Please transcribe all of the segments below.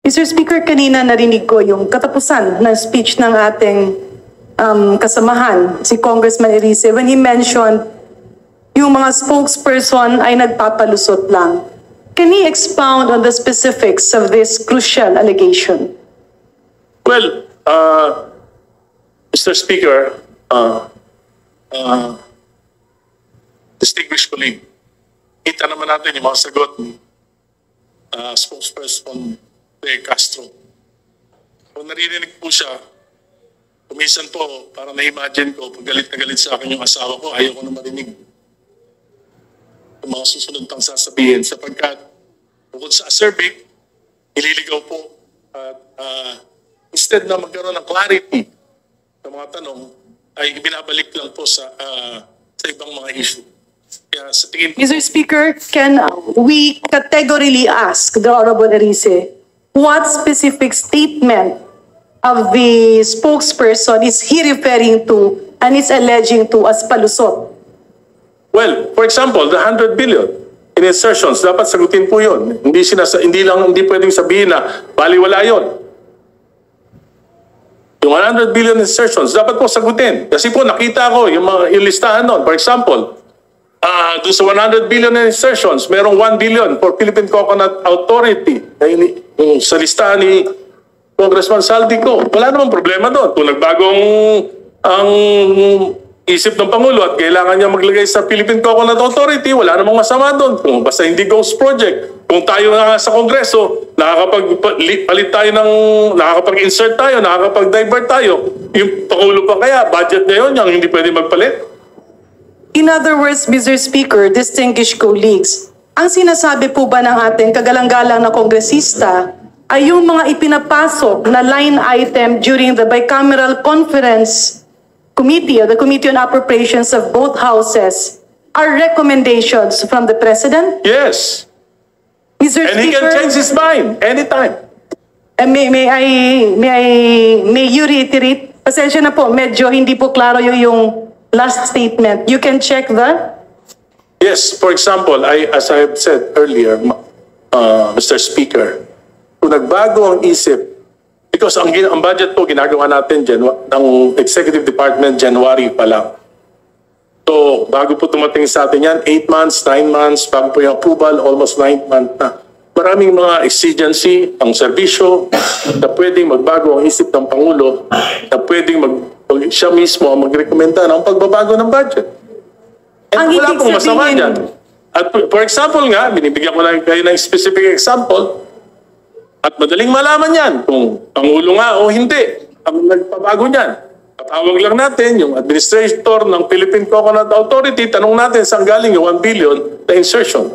Mr. Speaker, kanina narinig ko yung katapusan ng speech ng ating kasamahan, si Congressman Erice, when he mentioned yung mga spokesperson ay nagpapalusot lang. Can he expound on the specifics of this crucial allegation? Well, Mr. Speaker, distinguished colleague, kita naman natin yung mga sagot ni spokesperson De Castro. Kung naririnig po siya, kumisan po, parang na-imagine ko, pag galit na galit sa akin yung asawa ko, ayaw ko na marinig yung mga susunod pang sasabihin sapagkat bukod sa acerbic, ililigaw po at instead na magkaroon ng clarity sa mga tanong, ay binabalik lang po sa ibang mga issue. Kaya sa tingin ko, Mr. Speaker, can we categorically ask the Honorable Erice what specific statement of the spokesperson is he referring to and is alleging to as palusot? well, for example, the 100 billion in insertions, dapat sagutin po yun. Hindi pwedeng sabihin na baliwala yun. Yung 100 billion insertions, dapat po sagutin. Kasi po nakita ko yung listahan nun. For example, doon sa 100 billion in insertions, merong 1 billion for Philippine Coconut Authority. Yung sa listahan ni Congressman Saldico, wala namang problema doon. Kung nagbagong ang isip ng Pangulo at kailangan niya maglagay sa Philippine Coconut Authority, wala namang masama doon. Kung basta hindi ghost project. Kung tayo nga sa Kongreso, nakakapag-palit tayo nakakapag-insert tayo, nakakapag-divert tayo, yung Pangulo pa kaya, budget niya yun, yung hindi pwede magpalit? In other words, Mr. Speaker, distinguished colleagues, ang sinasabi po ba ng ating kagalang-galang na kongresista ay yung mga ipinapasok na line item during the bicameral conference committee or the Committee on Appropriations of both houses are recommendations from the President? Yes. Mr. And he can Speaker, change his mind anytime. may you reiterate? Pasensya na po, medyo hindi po klaro yung last statement. You can check the... Yes, for example, as I have said earlier, Mr. Speaker, kung nagbago ang isip, because ang budget po ginagawa natin ng Executive Department January pa lang. So, bago po tumating sa atin yan, 8 months, 9 months, bago po yung approval, almost 9 months na. Maraming mga exigency, ang serbisyo, na pwedeng magbago ang isip ng Pangulo, na pwedeng siya mismo ang magrekomenda ng pagbabago ng budget. And wala pong masama dyan. At for example nga, binibigyan ko lang kayo ng specific example, at madaling malaman yan kung Pangulo nga o hindi ang nagpabago niyan. Patawag lang natin yung administrator ng Philippine Coconut Authority, tanong natin saan galing yung 1 billion na insertion.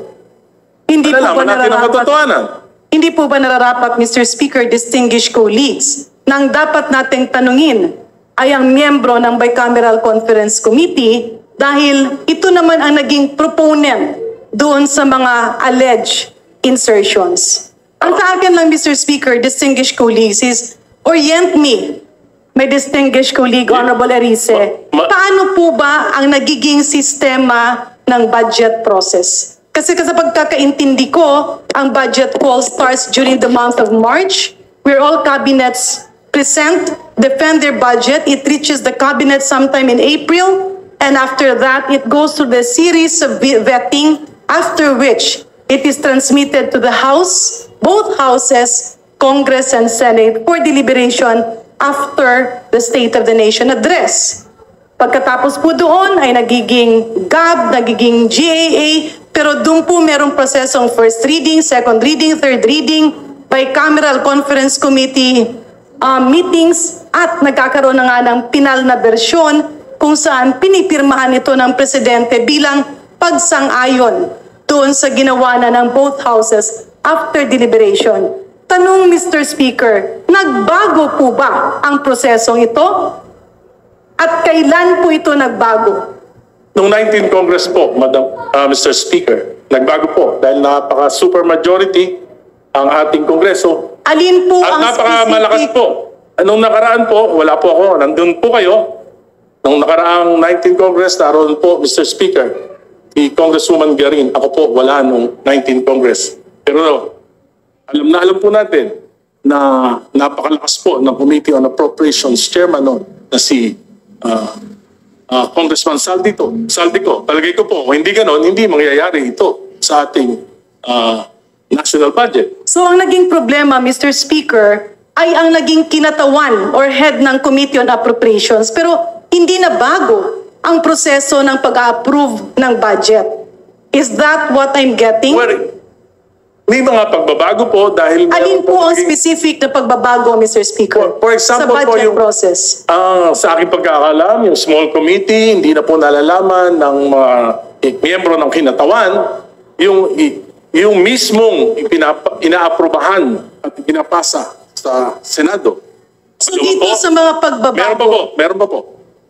Hindi po ba natin ang katotohanan. Hindi po ba nararapat, Mr. Speaker, distinguished colleagues, nang dapat nating tanungin ay ang miyembro ng Bicameral Conference Committee dahil ito naman ang naging proponent doon sa mga alleged insertions. Ang sa akin lang, Mr. Speaker, distinguished colleagues, is orient me, my distinguished colleague, Honorable Erice, paano po ba ang nagiging sistema ng budget process? Kasi sa pagkakaintindi ko, ang budget call starts during the month of March, where all cabinets present, defend their budget. It reaches the cabinet sometime in April, and after that, it goes through the series of vetting, after which it is transmitted to the House, both houses, Congress and Senate, for deliberation after the State of the Nation address. Pagkatapos po doon ay nagiging GAB, nagiging GAA, pero doon po merong prosesong first reading, second reading, third reading, bicameral conference committee meetings, at nagkakaroon na nga ng pinal na bersyon kung saan pinipirmahan ito ng Presidente bilang pagsang-ayon doon sa ginawa na ng both houses after deliberation. Tanong, Mr. Speaker, nagbago po ba ang prosesong ito? At kailan po ito nagbago? Noong 19 Congress po, Mr. Speaker, nagbago po dahil napaka-super majority ang ating Kongreso. Alin po at ang napakamalakas specific... po. Nung nakaraan po, wala po ako, nandun po kayo. Nung nakaraang 19 Congress, naroon po, Mr. Speaker, si Congresswoman Garin. Ako po, wala nung 19 Congress. Pero alam po natin na napakalakas po ng Committee on Appropriations Chairman noon na si Congressman Saldico. Palagay ko po, hindi ganon, hindi mangyayari ito sa ating national budget. So ang naging problema, Mr. Speaker, ay ang naging kinatawan or head ng Committee on Appropriations, pero hindi na bago ang proseso ng pag-approve ng budget. Is that what I'm getting? Well, may mga pagbabago po dahil... Alin po ang specific na pagbabago, Mr. Speaker, For example sa po, budget yung- process? Sa aking pagkakalam, yung small committee, hindi na po nalalaman ng mga miyembro ng kinatawan, yung mismong inaaprubahan at pinapasa sa Senado. So dito sa mga pagbabago, Meron pa po.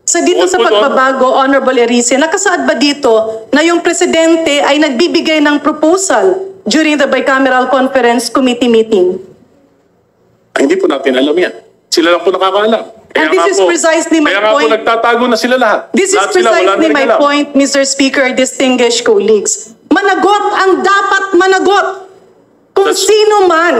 sa dito sa Bukod po doon, pagbabago, Honorable Erice, nakasaad ba dito na yung presidente ay nagbibigay ng proposal during the Bicameral Conference Committee meeting? Hindi po natin alam yan. Sila lang po nakakaalam. And this is precisely my kaya nga po point. nagtatago na sila lahat. This is Lahat sila, wala precisely na rin my alam. point, Mr. Speaker, distinguished colleagues. Managot ang dapat managot. Kung That's- sino man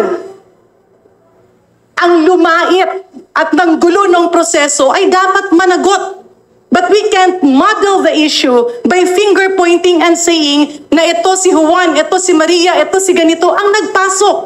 ang lumait at nanggulo ng proseso ay dapat managot. But we can't muddle the issue by finger pointing and saying na ito si Juan, ito si Maria, ito si ganito ang nagpasok.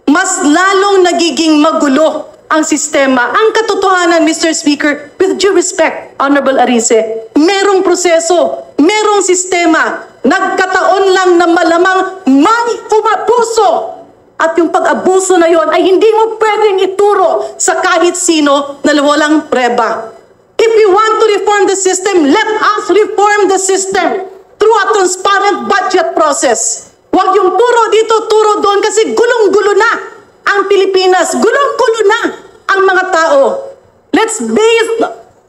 Mas lalong nagiging magulo ang sistema. Ang katotohanan, Mr. Speaker, with due respect, Honorable Arice, merong proseso, merong sistema. Nagkataon lang na malamang may umabuso. At yung pag-abuso na yon ay hindi mo pwedeng ituro sa kahit sino na walang preba. If we want to reform the system, let us reform the system through a transparent budget process. Huwag yung turo dito, turo doon kasi gulong-gulo na ang Pilipinas. Gulong-gulo na ang mga tao. Let's base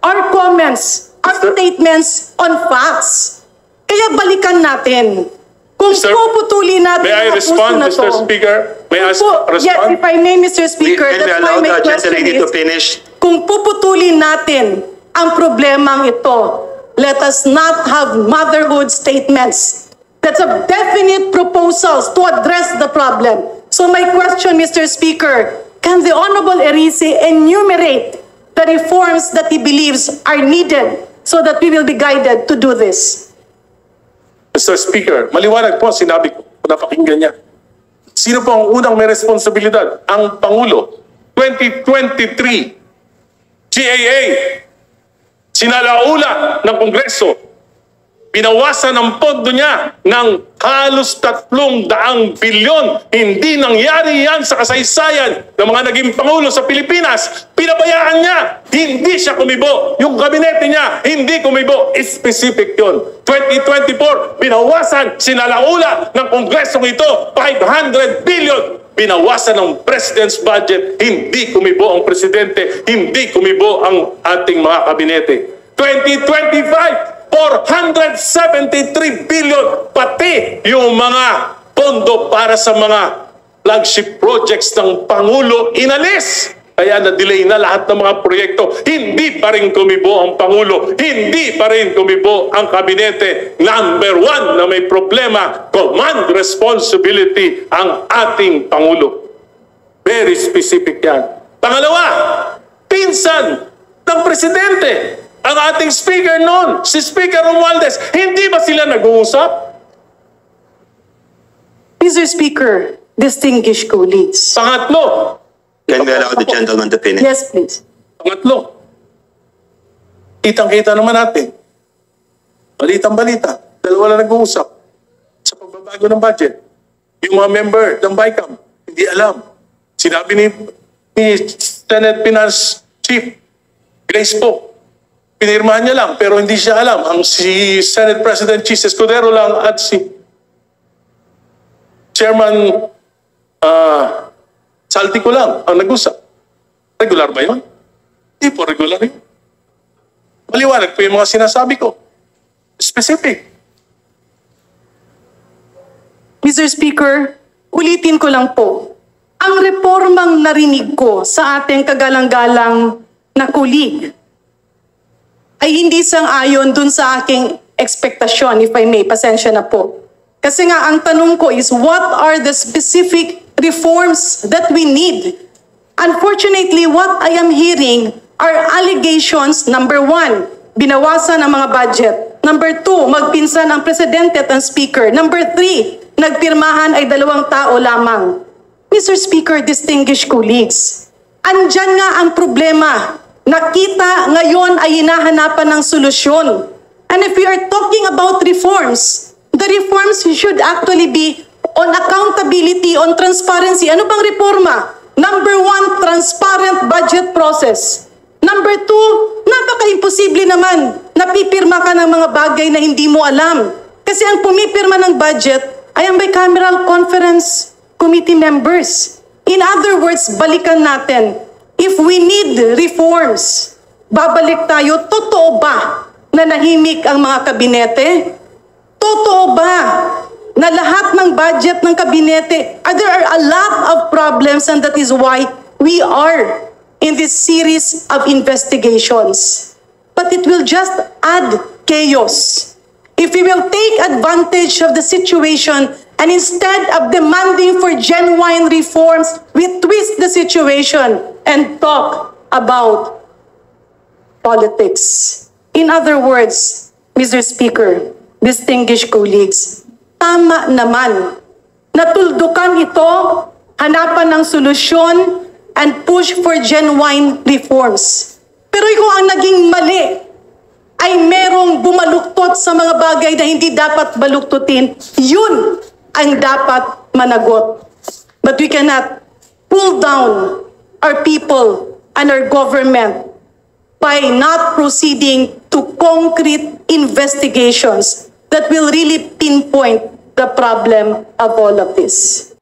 our comments, our statements on facts. Kaya balikan natin. Kung Sir, puputulin natin May I ang respond, puso na Mr. to. Speaker? May I Yes, respond? if I may, Mr. Speaker, Can we that's allow why my the question gentlelady to is, finish? kung puputulin natin ang problemang ito, let us not have motherhood statements. That's a definite proposals to address the problem. So my question, Mr. Speaker, can the Honorable Erice enumerate the reforms that he believes are needed so that we will be guided to do this? Mr. Speaker, maliwanag po, sinabi ko, napakinggan niya. Sino po ang unang may responsibilidad? Ang Pangulo. 2023, GAA, sinalaula ng Kongreso, binawasan ang pondo niya ng halos 300 bilyon. Hindi nangyari yan sa kasaysayan ng mga naging Pangulo sa Pilipinas. Pinabayaan niya. Hindi siya kumibo. Yung kabinete niya, hindi kumibo. Specific yun. 2024, binawasan, sinalaula ng Kongresong ito, 500 billion. Binawasan ng President's budget. Hindi kumibo ang Presidente. Hindi kumibo ang ating mga kabinete. 2025, 473 billion, pati yung mga pondo para sa mga flagship projects ng Pangulo inalis. Kaya na-delay na lahat ng mga proyekto. Hindi pa rin kumibo ang Pangulo. Hindi pa rin kumibo ang kabinete. Number one na may problema, command responsibility ang ating Pangulo. Very specific yan. Pangalawa, pinsan ng Presidente. Ang ating speaker noon, si Speaker Romualdez, hindi ba sila nag-uusap? Mr. Speaker, distinguished colleagues. Pangatlo, Can we allow the gentleman to finish? Yes, please. Pangatlo, kitang-kita naman natin. Balitang-balita. Dalawa lang nag-uusap sa pagbabago ng budget. Yung mga member ng BICAM, hindi alam. Sinabi ni Senate Finance Chief Grace po, pinirmahan niya lang pero hindi siya alam. Ang si Senate President Chis Escudero lang at si Chairman Saltico lang ang nag-usap. Regular ba yun? Hindi po regular yun. Maliwanag po yung mga sinasabi ko. Specific. Mr. Speaker, ulitin ko lang po. Ang reformang narinig ko sa ating kagalang-galang na kulig ay hindi sang-ayon dun sa aking ekspektasyon, if I may, pasensya na po. Kasi nga, ang tanong ko is, what are the specific reforms that we need Unfortunately, what I am hearing are allegations, number 1, binawasan ang mga budget. Number 2, magpinsan ang presidente at ang speaker. Number 3, nagpirmahan ay 2 tao lamang. Mr. Speaker, distinguished colleagues, andyan nga ang problema. Nakita ngayon ay hinahanapan ng solusyon. And if we are talking about reforms, the reforms should actually be on accountability, on transparency. Ano bang reforma? Number 1, transparent budget process. Number 2, napaka-imposible naman. Napipirma ka ng mga bagay na hindi mo alam. Kasi ang pumipirma ng budget ay ang bicameral conference committee members. In other words, balikan natin. If we need reforms, babalik tayo, totoo ba na nahimik ang mga kabinete? Totoo ba na lahat ng budget ng kabinete, there are a lot of problems, and that is why we are in this series of investigations. But it will just add chaos. If we will take advantage of the situation and instead of demanding for genuine reforms, we twist the situation and talk about politics. In other words, Mr. Speaker, distinguished colleagues, tama naman. Natuldukan ito, hanapan ng solusyon, and push for genuine reforms. Pero kung ang naging mali ay merong bumaluktot sa mga bagay na hindi dapat baluktutin, yun ang dapat managot. But we cannot pull down our people and our government by not proceeding to concrete investigations that will really pinpoint the problem of all of this.